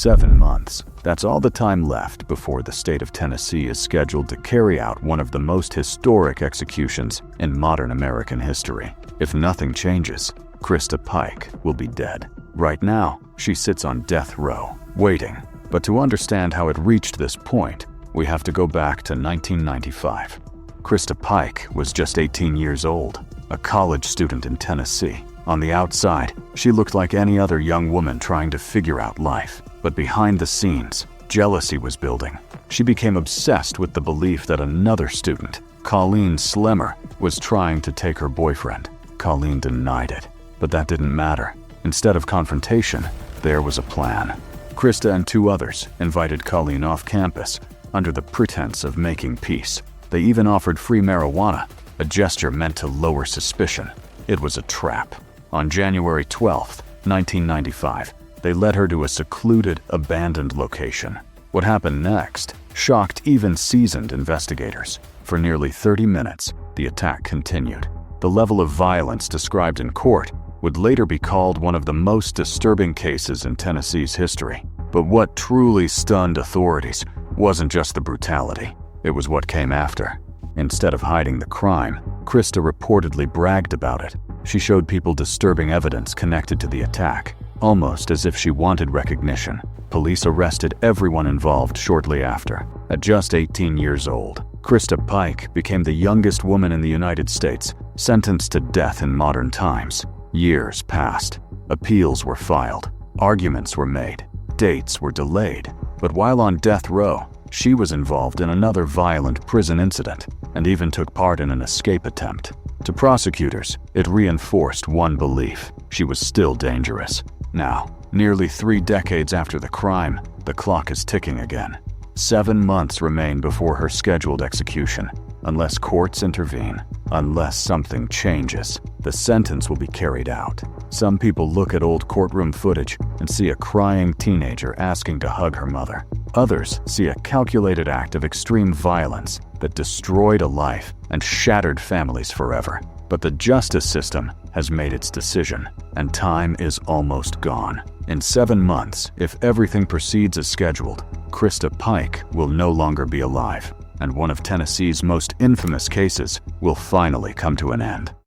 7 months. That's all the time left before the state of Tennessee is scheduled to carry out one of the most historic executions in modern American history. If nothing changes, Christa Pike will be dead. Right now, she sits on death row, waiting. But to understand how it reached this point, we have to go back to 1995. Christa Pike was just 18 years old, a college student in Tennessee. On the outside, she looked like any other young woman trying to figure out life. But behind the scenes, jealousy was building. She became obsessed with the belief that another student, Colleen Slemmer, was trying to take her boyfriend. Colleen denied it, but that didn't matter. Instead of confrontation, there was a plan. Christa and 2 others invited Colleen off campus under the pretense of making peace. They even offered free marijuana, a gesture meant to lower suspicion. It was a trap. On January 12, 1995, they led her to a secluded, abandoned location. What happened next shocked even seasoned investigators. For nearly 30 minutes, the attack continued. The level of violence described in court would later be called one of the most disturbing cases in Tennessee's history. But what truly stunned authorities wasn't just the brutality, it was what came after. Instead of hiding the crime, Christa reportedly bragged about it. She showed people disturbing evidence connected to the attack, almost as if she wanted recognition. Police arrested everyone involved shortly after. At just 18 years old, Christa Pike became the youngest woman in the United States sentenced to death in modern times. Years passed. Appeals were filed. Arguments were made. Dates were delayed. But while on death row, she was involved in another violent prison incident and even took part in an escape attempt. To prosecutors, it reinforced one belief: she was still dangerous. Now, nearly 3 decades after the crime, the clock is ticking again. 7 months remain before her scheduled execution. Unless courts intervene, unless something changes, the sentence will be carried out. Some people look at old courtroom footage and see a crying teenager asking to hug her mother. Others see a calculated act of extreme violence that destroyed a life and shattered families forever. But the justice system has made its decision, and time is almost gone. In 7 months, if everything proceeds as scheduled, Christa Pike will no longer be alive, and one of Tennessee's most infamous cases will finally come to an end.